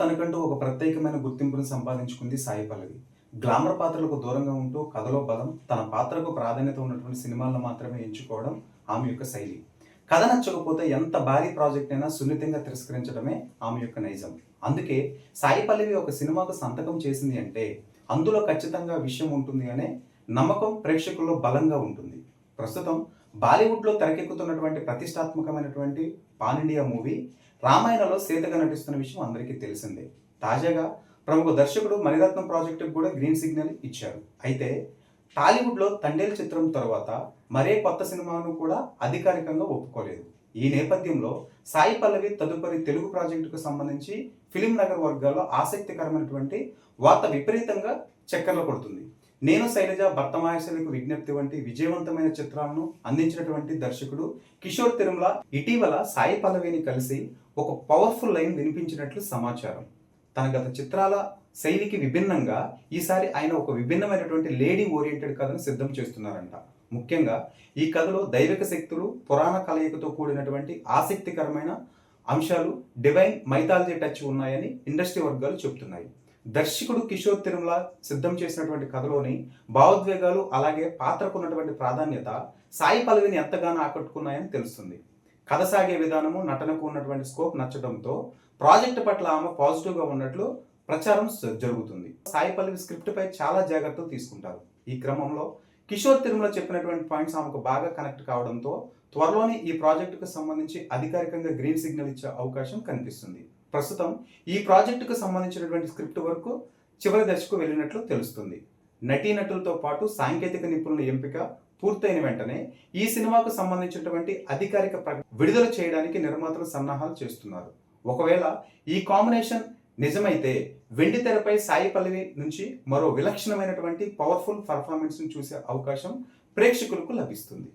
తనకంటూ ఒక ప్రత్యేకమైన గుర్తింపును సంపాదించుకుంది సాయి పల్లవి. గ్లామర్ పాత్రలకు దూరంగా ఉంటూ కథలో బలం, తన పాత్రకు ప్రాధాన్యత ఉన్నటువంటి సినిమాలను మాత్రమే ఎంచుకోవడం ఆమె యొక్క శైలి. కథ నచ్చకపోతే ఎంత భారీ ప్రాజెక్ట్ అయినా సున్నితంగా తిరస్కరించడమే ఆమె యొక్క నైజం. అందుకే సాయి పల్లవి ఒక సినిమాకు సంతకం చేసింది అంటే అందులో ఖచ్చితంగా విషయం ఉంటుంది అనే నమ్మకం ప్రేక్షకుల్లో బలంగా ఉంటుంది. ప్రస్తుతం బాలీవుడ్లో తెరకెక్కుతున్నటువంటి ప్రతిష్టాత్మకమైనటువంటి పాన్ ఇండియా మూవీ రామాయణలో సీతగా నటిస్తున్న విషయం అందరికీ తెలిసిందే. తాజాగా ప్రముఖ దర్శకుడు మణిరత్నం ప్రాజెక్టుకు కూడా గ్రీన్ సిగ్నల్ ఇచ్చారు. అయితే టాలీవుడ్లో తండేల్ చిత్రం తర్వాత మరే కొత్త సినిమాను కూడా అధికారికంగా ఒప్పుకోలేదు. ఈ నేపథ్యంలో సాయి పల్లవి తదుపరి తెలుగు ప్రాజెక్టుకు సంబంధించి ఫిలిం నగర్ వర్గాల్లో ఆసక్తికరమైనటువంటి వార్త విపరీతంగా చక్కర్లు కొడుతుంది. నేను శైలజ భర్తమాయశలకు విజ్ఞప్తి వంటి విజయవంతమైన చిత్రాలను అందించినటువంటి దర్శకుడు కిషోర్ తిరుమల ఇటీవల సాయి పల్లవిని కలిసి ఒక పవర్ఫుల్ లైన్ వినిపించినట్లు సమాచారం. తన గత చిత్రాల శైలికి విభిన్నంగా ఈసారి ఆయన ఒక విభిన్నమైనటువంటి లేడీ ఓరియంటెడ్ కథను సిద్ధం చేస్తున్నారంట. ముఖ్యంగా ఈ కథలో దైవిక శక్తులు, పురాణ కలయికతో కూడినటువంటి ఆసక్తికరమైన అంశాలు, డివైన్ మైథాలజీ టచ్ ఉన్నాయని ఇండస్ట్రీ వర్గాలు చెబుతున్నాయి. దర్శకుడు కిషోర్ తిరుమల సిద్ధం చేసినటువంటి కథలోని భావోద్వేగాలు అలాగే పాత్రకు ఉన్నటువంటి ప్రాధాన్యత సాయి పల్లవిని ఎంతగానో ఆకట్టుకున్నాయని తెలుస్తుంది. కథ సాగే విధానము, నటనకు ఉన్నటువంటి స్కోప్ నచ్చడంతో ప్రాజెక్టు పట్ల ఆమె పాజిటివ్గా ఉన్నట్లు ప్రచారం జరుగుతుంది. సాయి పల్లవి స్క్రిప్ట్ పై చాలా జాగ్రత్తలు తీసుకుంటారు. ఈ క్రమంలో కిషోర్ తిరుమల చెప్పినటువంటి పాయింట్స్ ఆమెకు బాగా కనెక్ట్ కావడంతో త్వరలోనే ఈ ప్రాజెక్టుకు సంబంధించి అధికారికంగా గ్రీన్ సిగ్నల్ ఇచ్చే అవకాశం కనిపిస్తుంది. ప్రస్తుతం ఈ ప్రాజెక్టుకు సంబంధించినటువంటి స్క్రిప్ట్ వరకు చివరి దశకు వెళ్ళినట్లు తెలుస్తుంది. నటీనటులతో పాటు సాంకేతిక నిపుణుల ఎంపిక పూర్తయిన వెంటనే ఈ సినిమాకు సంబంధించినటువంటి అధికారిక విడుదల చేయడానికి నిర్మాతలు సన్నాహాలు చేస్తున్నారు. ఒకవేళ ఈ కాంబినేషన్ నిజమైతే వెండి తెరపై సాయి పల్లవి నుంచి మరో విలక్షణమైనటువంటి పవర్ఫుల్ పర్ఫార్మెన్స్ ను చూసే అవకాశం ప్రేక్షకులకు లభిస్తుంది.